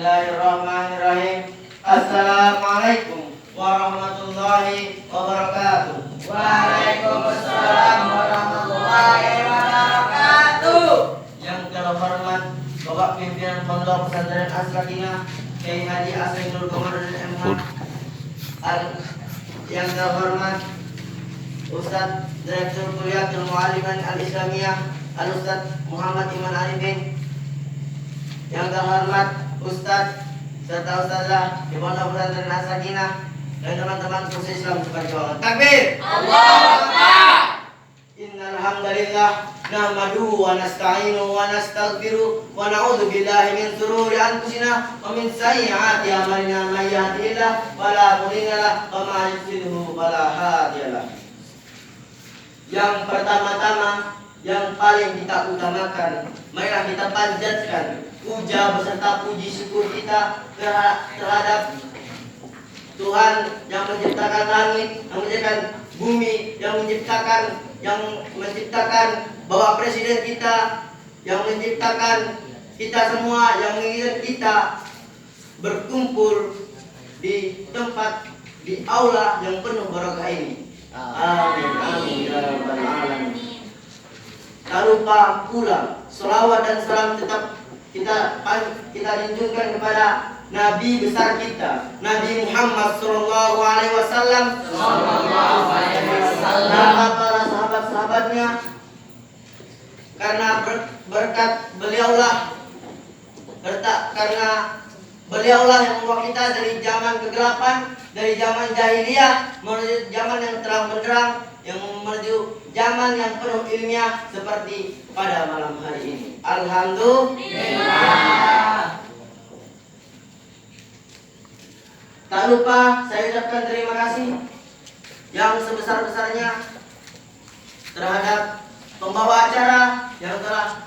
Bismillahirrahmanirrahim. Assalamualaikum warahmatullahi wabarakatuh. Waalaikumsalam warahmatullahi wabarakatuh. Yang terhormat Bapak Pimpinan Pondok Pesantren As-Sakinah Kiai Haji Asrinul Komarudin MH. Yang terhormat Ustadz Direktur Kuliatul Mu'alliman Al-Islamiyah Al-Ustadz Muhammad Iman Arifin. Yang terhormat Ustadz serta Ustazah di Pondok Pesantren As-Sakinah dan teman-teman kursus Islam seperjuangan. Takbir! Allahu Akbar. Innal hamdalillah nahmaduhu wa nasta'inuhu wa nastaghfiruh wa na'udzu billahi min shururi anfusina wa min sayyiati a'malina may yahdihillahu fala mudilla lahu wa may yudlil fala hadiya lahu. Yang pertama-tama yang paling kita utamakan, marilah kita panjatkan puja beserta puji syukur kita terhadap Tuhan yang menciptakan langit, yang menciptakan bumi, yang menciptakan Bapak Presiden kita, yang menciptakan kita semua, yang menginginkan kita berkumpul di tempat, di aula yang penuh barokah ini. Amin. Amin. Ya Rabbal Alamin. Tak lupa pula selawat dan salam tetap kita junjungkan kepada Nabi besar kita, Nabi Muhammad Sallallahu Alaihi Wasallam, dan para sahabat-sahabatnya, karena berkat beliaulah yang membawa kita dari zaman kegelapan, dari zaman jahiliyah menuju zaman yang terang benderang, yang menuju zaman yang penuh ilmiah seperti pada malam hari ini. Alhamdulillah. Tak lupa saya ucapkan terima kasih yang sebesar-besarnya terhadap pembawa acara yang telah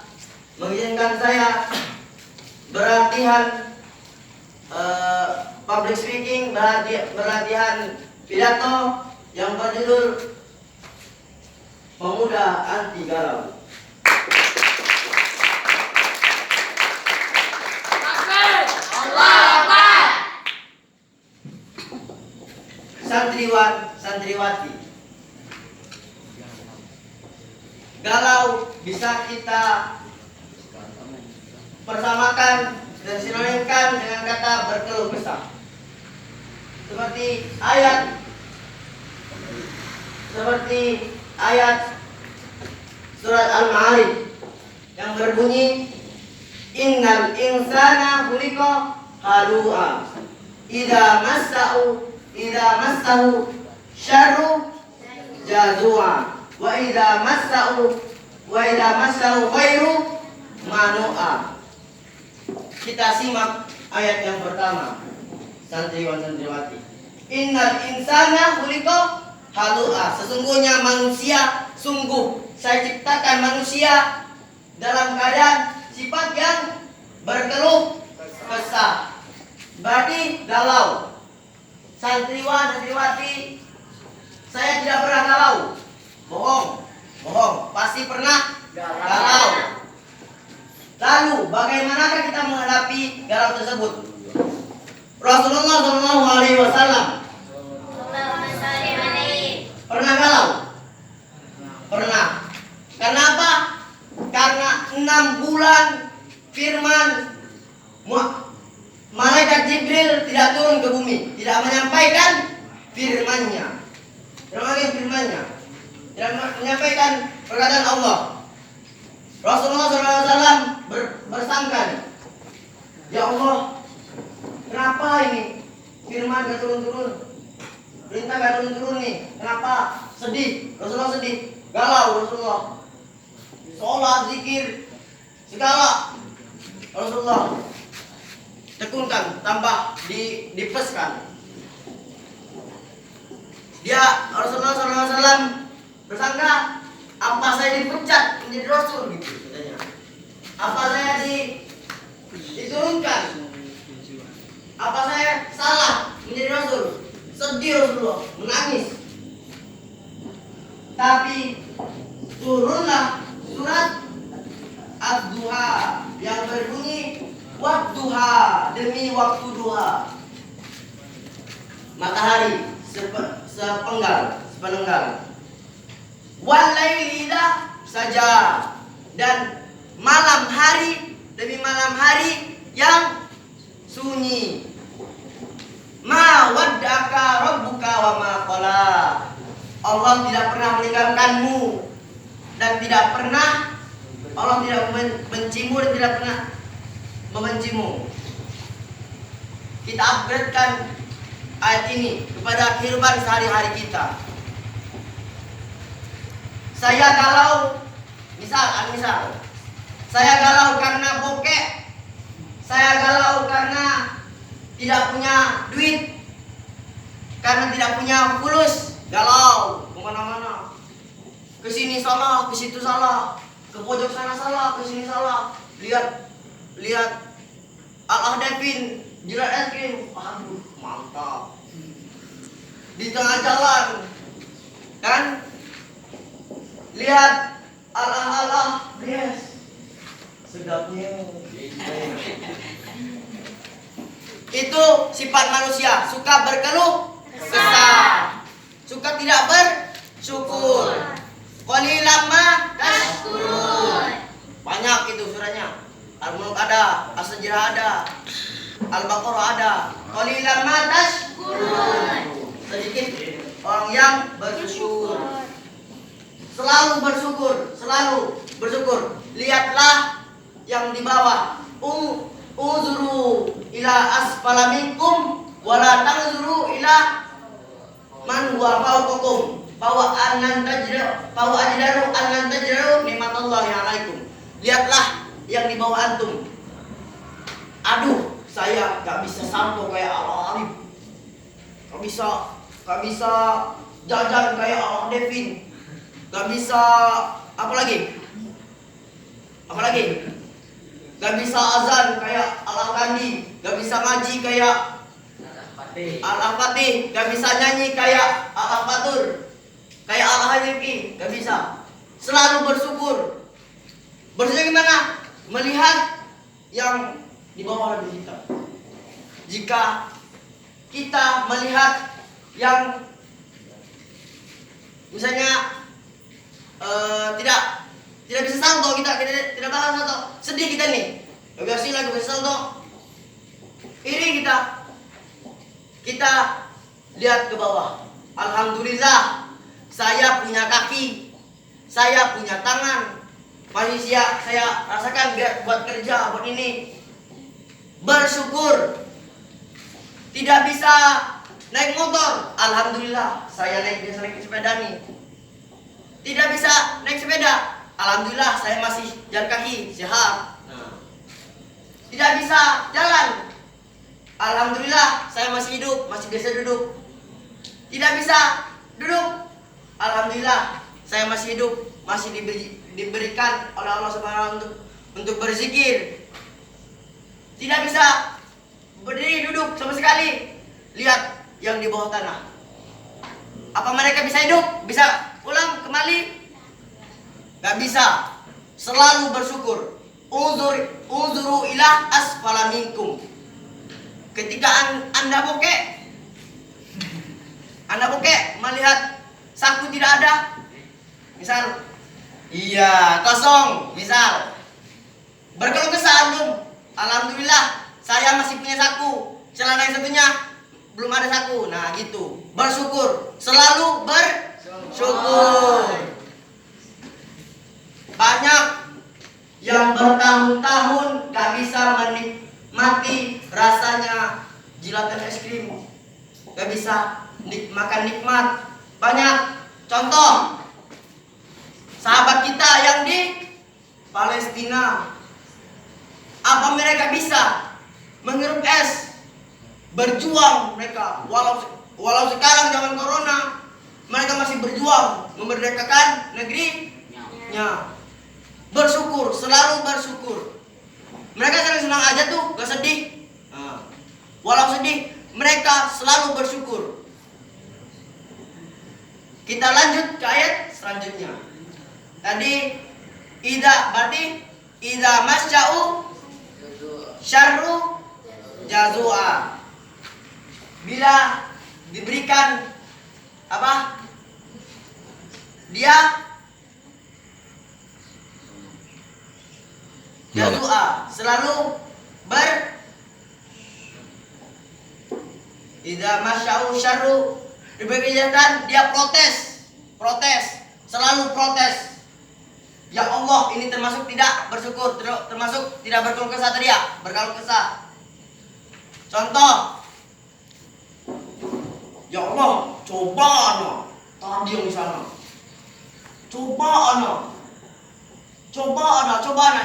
mengizinkan saya berlatihan public speaking, berlatihan pidato yang berjudul Pemuda Anti Galau. Santriwati, galau bisa kita persamakan dan sinonimkan dengan kata berkeluh kesah. Seperti ayat surat Al-Ma'arij yang berbunyi innal insana khuliqa halu'a idza massahu syarru jazua wa idza massahu khairu manu'a. Kita simak ayat yang pertama, santriwati. Innal insana khuliqa halu'a, sesungguhnya manusia, sungguh saya ciptakan manusia dalam keadaan sifat yang berkeluh kesah, berarti galau. Santriwati, saya tidak pernah galau. Bohong, pasti pernah galau. Lalu bagaimanakah kita menghadapi galau tersebut? Rasulullah Shallallahu Alaihi Wasallam pernah galau? Pernah. Karena apa? Karena 6 bulan firman malaikat Jibril tidak turun ke bumi, tidak menyampaikan firman-Nya, tidak menyampaikan perkataan Allah. Rasulullah SAW bersangka, ya Allah, kenapa ini firman gak turun-turun, perintah gak turun-turun nih, kenapa? Sedih, Rasulullah sedih, galau Rasulullah, sholat, zikir, segala Rasulullah tekunkan, tambah dipeskan. Dia Rasulullah SAW bersangka, apa saya dipecat menjadi Rasul gitu katanya. Apa saya diturunkan? Apa saya salah menjadi Rasul? Sedih Rasulullah, menangis. Tapi turunlah surat Ad-Duha yang berbunyi Wadduha, demi waktu duha. Matahari sepenenggal. Walaili idza saja, dan malam hari demi malam hari yang sunyi. Ma waddaka rabbuka wa ma qala. Allah tidak pernah meninggalkanmu dan tidak pernah Allah tidak membencimu dan tidak pernah membencimu. Kita upgradekan ayat ini kepada kehidupan sehari-hari kita. Saya galau, misal, saya galau karena bokek, saya galau karena tidak punya duit, karena tidak punya fulus, galau kemana-mana, ke sini salah, ke situ salah, ke pojok sana salah, ke sini salah. Lihat Al-Ahdafin jilat es krim, aduh mantap. Di tengah jalan, kan? Lihat Allah, yes, sedapnya. Itu sifat manusia, suka berkeluh kesah, suka tidak bersyukur. Qalilan ma tashkurun. Banyak itu surahnya. Al-Mulk ada, As-Sajdah ada, Al-Baqarah ada. Qalilan ma tashkurun. Sedikit orang yang bersyukur. Selalu bersyukur. Lihatlah yang di bawah. Uzuru ila asfala minkum wala tanzuru ila man huwa fawqakum ajdaru an tajdaru nikmatallahi alaikum. Lihatlah yang di bawah antum. Aduh, saya gak bisa salto kayak Al-Arif. Gak bisa jajan kayak Al-Devin. Gak bisa apa lagi? Gak bisa azan kayak Al-Afandi, gak bisa ngaji kayak Al-Fatih, gak bisa nyanyi kayak Al-Fatur, kayak Al-Habibi, gak bisa. Selalu bersyukur. Bersyukur gimana? Melihat yang di bawah dari kita. Jika kita melihat yang misalnya tidak bisa salto, kita tidak bakal salto, sedih kita nih, gak bisa salto, iri kita lihat ke bawah. Alhamdulillah, saya punya kaki, saya punya tangan, masih saya rasakan buat kerja, buat ini. Bersyukur. Tidak bisa naik motor, alhamdulillah saya bisa naik sepeda nih. Tidak bisa naik sepeda, alhamdulillah saya masih jalan kaki, sehat. Tidak bisa jalan, alhamdulillah saya masih hidup, masih bisa duduk. Tidak bisa duduk, alhamdulillah saya masih hidup, masih diberikan oleh Allah Subhanahu untuk berzikir. Tidak bisa berdiri duduk sama sekali. Lihat yang di bawah tanah. Apa mereka bisa hidup? Bisa pulang kembali? Gak bisa. Selalu bersyukur. Unzuru ila asfala minkum. Ketika Anda bokek melihat saku tidak ada, misal, iya kosong, misal, berkeluh kesah antum, alhamdulillah saya masih punya saku, celana yang satunya belum ada saku. Nah gitu, bersyukur, selalu bersyukur. Banyak yang bertahun-tahun gak bisa menikmati rasanya jilatan es krim, gak bisa makan nikmat. Banyak contoh sahabat kita yang di Palestina, apa mereka bisa menghirup es? Berjuang mereka, walau sekarang zaman corona, mereka masih berjuang memerdekakan negerinya. Bersyukur, selalu bersyukur. Mereka senang-senang aja tuh, gak sedih. Walau sedih, mereka selalu bersyukur. Kita lanjut ke ayat selanjutnya. Tadi berarti idza masya'u syarru jazua. Bila diberikan apa? Dia jazua, selalu idza masya'u syarru, diberi kejahatan dia protes, selalu protes. Ya Allah, ini termasuk tidak bersyukur, termasuk tidak berkeluh kesah tadi ya, berkeluh kesah. Contoh, ya Allah, coba ana tadi yang di sana. Coba ana,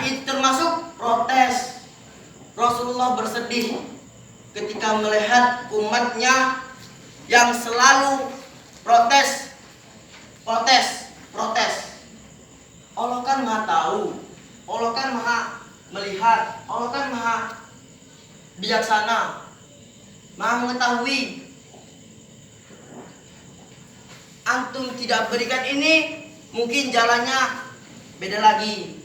itu termasuk protes. Rasulullah bersedih ketika melihat umatnya yang selalu protes. Allah kan maha tahu, Allah kan maha melihat, Allah kan maha bijaksana, maha mengetahui. Antum tidak berikan ini, mungkin jalannya beda lagi.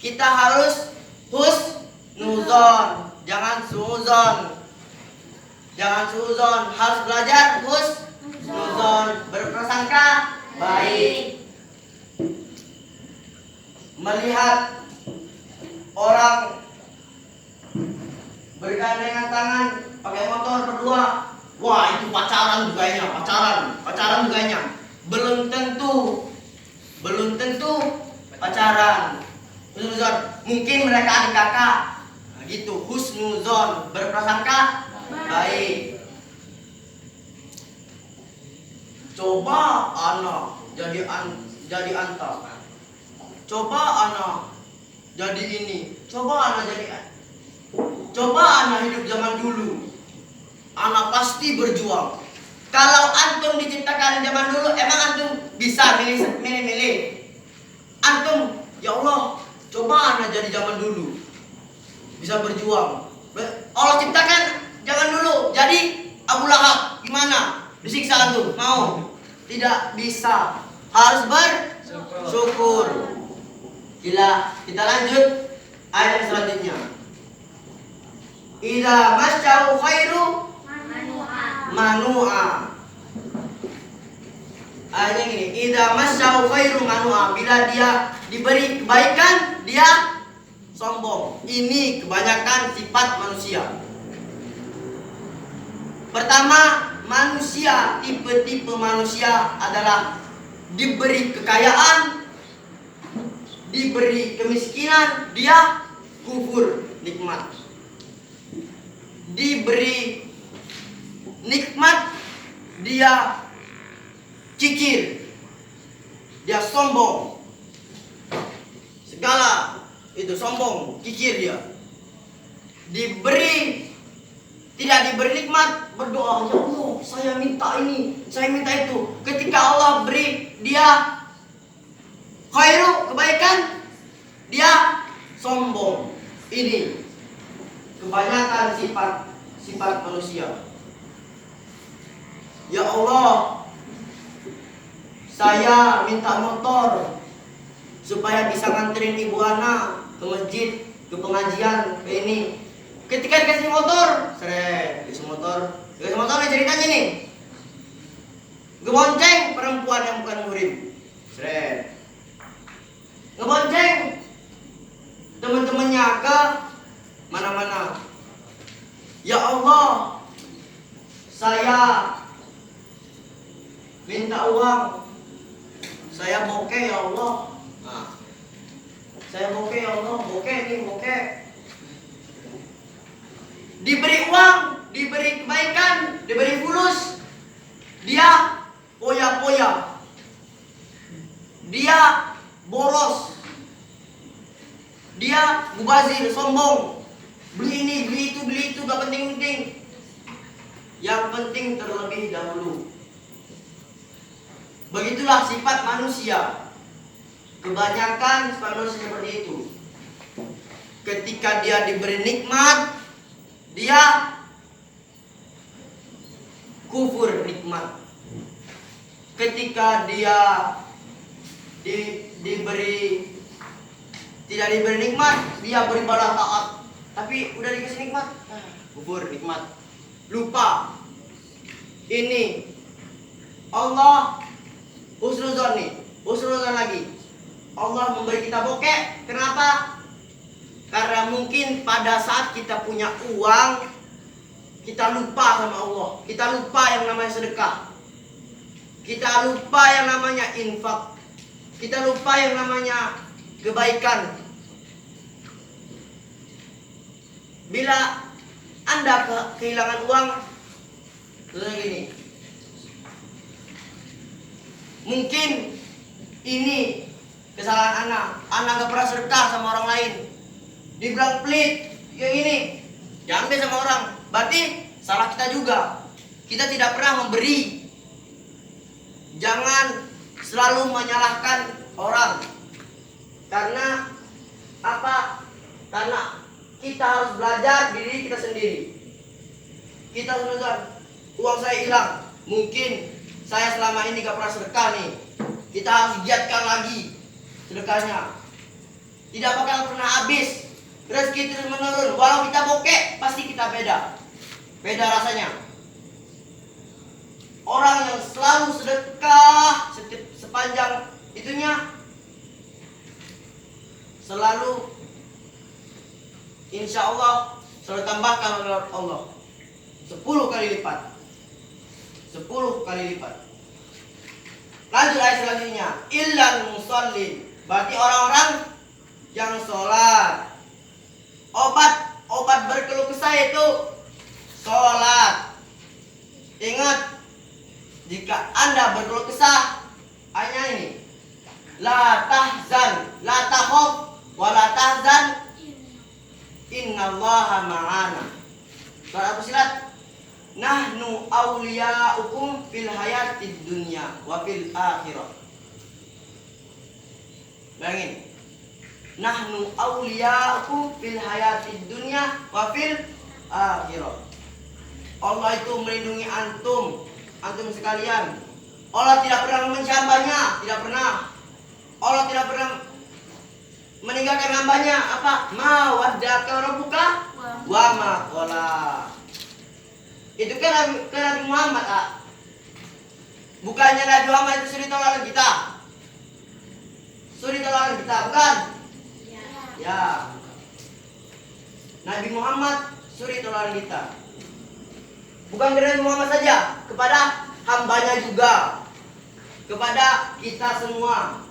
Kita harus husnuzon, jangan suuzon. Harus belajar husnuzon, berprasangka baik. Melihat orang bergandengan tangan pakai motor berdua, wah itu pacaran duganya. Belum tentu pacaran. Husnuzon, mungkin mereka adik kakak. Nah, gitu, husnuzon, berprasangka baik. Coba anak jadi anta. Coba anak jadi ini. Coba anak hidup zaman dulu. Anak pasti berjuang. Kalau antum diciptakan zaman dulu, emang antum bisa milih? Antum, ya Allah, coba anak jadi zaman dulu, bisa berjuang. Allah ciptakan zaman dulu, jadi Abu Lahab gimana? Disiksa antum, mau? Tidak bisa. Harus bersyukur. Kita lanjut ayat yang selanjutnya. Idza masya'u khairu manu'a. Ayatnya gini, idza masya'u khairu manu'a. Bila dia diberi kebaikan, dia sombong. Ini kebanyakan sifat manusia. Pertama, manusia, tipe-tipe manusia adalah diberi kekayaan, diberi kemiskinan, dia kufur nikmat. Diberi nikmat, dia kikir, dia sombong. Segala itu sombong, kikir dia. Tidak diberi nikmat, berdoa, ya Allah, saya minta ini, saya minta itu. Ketika Allah beri dia khairu, kebaikan, dia sombong. Ini kebanyakan sifat manusia. Ya Allah, saya minta motor supaya bisa nganterin ibu Ana ke masjid, ke pengajian, ke ini. Ketika dikasih motor, dikasih motor nih ceritanya nih. Ngebonceng perempuan yang bukan muhrim. Ngebonceng teman-temannya ke mana-mana. Ya Allah, saya minta uang. Saya bokeh ya Allah. Nah, saya bokeh ya Allah, bokeh. Diberi uang, diberi kebaikan, diberi fulus, dia poya-poya, dia boros, dia mubazir, sombong, beli ini, beli itu, gak penting-penting. Yang penting terlebih dahulu. Begitulah sifat manusia. Kebanyakan sifat manusia seperti itu. Ketika dia diberi nikmat, dia kufur nikmat. Ketika dia tidak diberi nikmat, dia beribadah taat. Tapi udah dikasih nikmat, kubur nikmat. Lupa. Ini Allah husnuzon nih, husnuzon lagi. Allah memberi kita bokeh. Kenapa? Karena mungkin pada saat kita punya uang, kita lupa sama Allah. Kita lupa yang namanya sedekah. Kita lupa yang namanya infak. Kita lupa yang namanya kebaikan. Bila Anda kehilangan uang, terus gini. Mungkin ini kesalahan anak. Anak gak pernah sedekah sama orang lain. Dibilang pelit, yang ini. Diambil sama orang. Berarti salah kita juga. Kita tidak pernah memberi. Jangan selalu menyalahkan orang. Karena apa? Karena kita harus belajar diri kita sendiri. Kita harus uang saya hilang. Mungkin saya selama ini gak pernah sedekah nih. Kita harus giatkan lagi sedekahnya. Tidak bakal pernah habis. Rezeki terus menurun. Walau kita bokeh, pasti kita beda. Beda rasanya. Orang yang selalu sedekah sepanjang itunya, selalu insya Allah selalu tambahkan oleh Allah 10 kali lipat. 10 kali lipat. Lanjut ayat selanjutnya. Illal musallin. Berarti orang-orang yang sholat. Obat berkeluh kesah itu sholat. Ingat, jika Anda berkeluh kesah, hanya ini. La tahzan, la takhaf, wa la tahzan. Innallaha ma'ana. Surat Fussilat. Nahnu awliya'ukum fil hayatid dunya wa fil akhirah. Bayangin. Nahnu awliya'ukum fil hayatid dunya wa fil akhirah. Allah itu melindungi antum sekalian. Allah tidak pernah membenci hambanya, tidak pernah. Allah tidak pernah meninggalkan hambanya. Apa? Ma waddaka rabbuka wa ma qala. Itu kan Nabi Muhammad, bukannya Nabi Muhammad itu suri toladan kita. Suri toladan kita, bukan? Ya. Nabi Muhammad suri toladan kita. Bukan kepada Nabi Muhammad saja, kepada hambanya juga, kepada kita semua.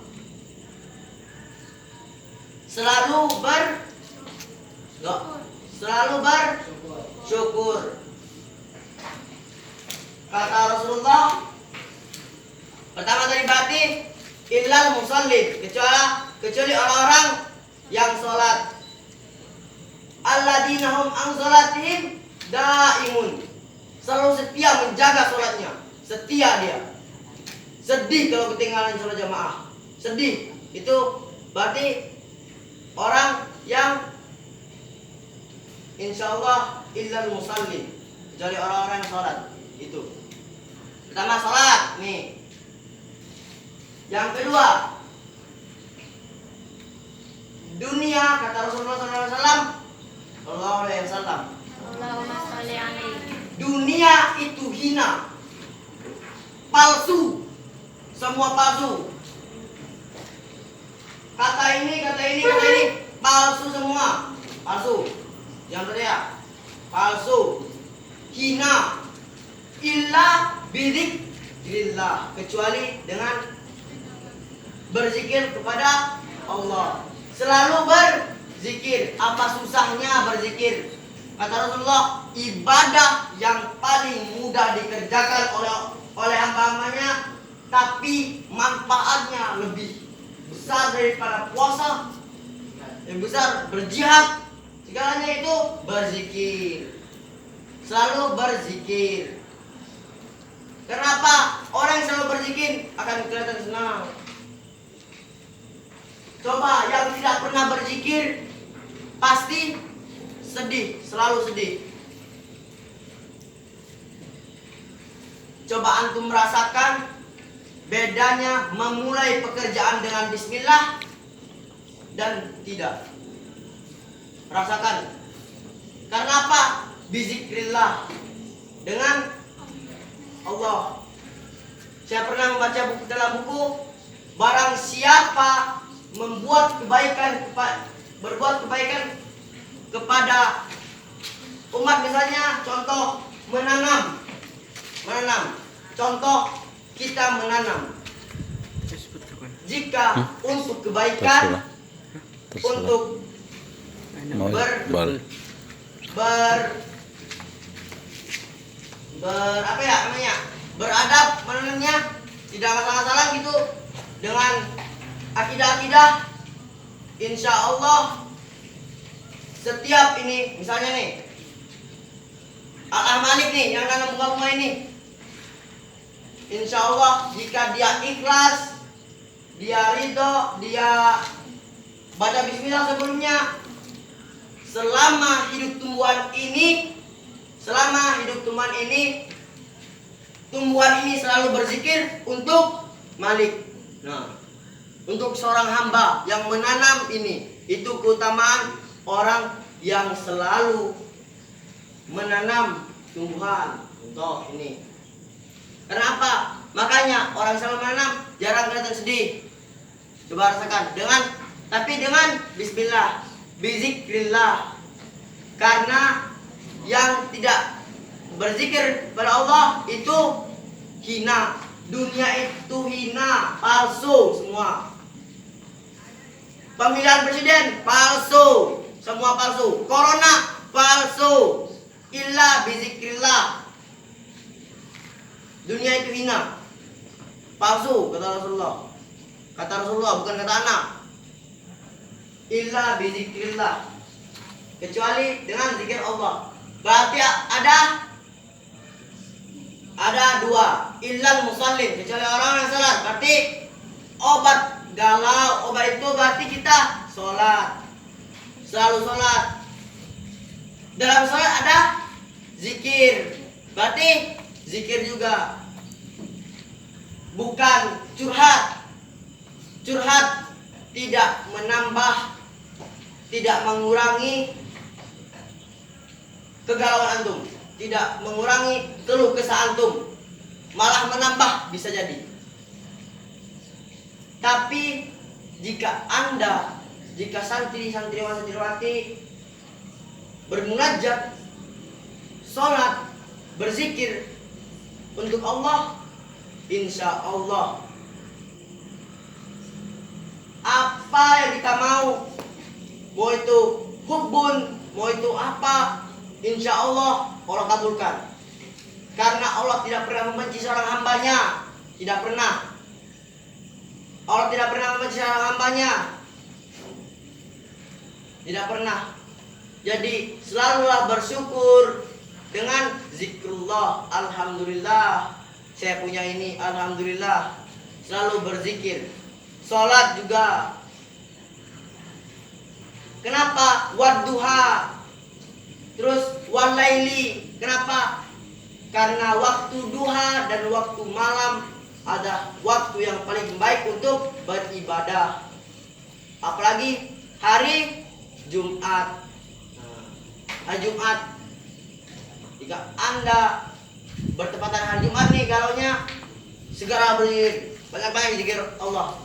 Selalu bersyukur. Kata Rasulullah, pertama dari berarti illal musallin, kecuali orang-orang yang sholat. Alladzina hum an sholatihim daimun. Selalu setia menjaga sholatnya. Setia dia. Sedih kalau ketinggalan sholat jamaah. Sedih. Itu berarti orang yang insya Allah illal musallin, kecuali orang-orang yang sholat. Itu pertama sholat nih. Yang kedua, dunia, kata Rasulullah Sallallahu Alaihi Wasallam, dunia itu hina, palsu, semua palsu. Kata ini, palsu semua, palsu. Yang teriak, palsu, hina, illa bidzikrillah, kecuali dengan berzikir kepada Allah. Selalu berzikir. Apa susahnya berzikir? Kata Rasulullah, ibadah yang paling mudah dikerjakan oleh hamba-hambanya, tapi manfaatnya lebih besar daripada puasa, lebih besar berjihad, segalanya itu berzikir. Selalu berzikir. Kenapa? Orang yang selalu berzikir akan kelihatan senang. Coba yang tidak pernah berzikir pasti sedih, selalu sedih. Coba antum merasakan bedanya memulai pekerjaan dengan bismillah dan tidak. Rasakan. Karena apa? Bizikrillah, dengan Allah. Saya pernah membaca buku dalam buku, barang siapa berbuat kebaikan kepada umat, misalnya contoh menanam. Contoh kita menanam. Jika untuk kebaikan, untuk beradab menanamnya, tidak masalah gitu, dengan akidah, insya Allah setiap ini, misalnya nih Al-Malik nih yang nanam bunga ini, insya Allah jika dia ikhlas, dia ridho, dia baca bismillah sebelumnya, selama hidup tumbuhan ini, tumbuhan ini selalu berzikir untuk Malik. Nah, untuk seorang hamba yang menanam ini, itu keutamaan orang yang selalu menanam tumbuhan. Contoh ini. Kenapa? Makanya orang selalu menanam jarang kelihatan sedih. Coba rasakan tapi dengan bismillah, bizikrillah. Karena yang tidak berzikir pada Allah itu hina. Dunia itu hina, palsu semua. Pemilihan presiden palsu, semua palsu. Corona palsu. Illa bizikrillah. Dunia itu hina, palsu, kata Rasulullah. Kata Rasulullah, bukan kata anak. Illa bizikrillah, kecuali dengan zikir Allah. Berarti ada dua. Illal musallin, kecuali orang yang salat. Berarti obat galau, obat itu berarti kita sholat, selalu sholat. Dalam sholat ada zikir, berarti zikir juga. Bukan curhat. Curhat tidak menambah, tidak mengurangi kegalauan antum, tidak mengurangi keluh kesah antum, malah menambah bisa jadi. Tapi jika santriwati bermunajat, sholat, berzikir untuk Allah, insya Allah apa yang kita mau itu hubbun, mau itu apa, insya Allah Allah kabulkan. Karena Allah tidak pernah membenci seorang hambanya, tidak pernah. Allah tidak pernah membenci seorang hambanya, tidak pernah. Jadi selalulah bersyukur dengan zikrullah. Alhamdulillah saya punya ini, alhamdulillah. Selalu berzikir. Sholat juga. Kenapa? Wadduha. Terus walaili. Kenapa? Karena waktu duha dan waktu malam ada waktu yang paling baik untuk beribadah. Apalagi hari Jumat. Hari Jumat, jika Anda bertepatan hari Jumat nih, galaunya segera berzikir, banyak-banyak zikir Allah.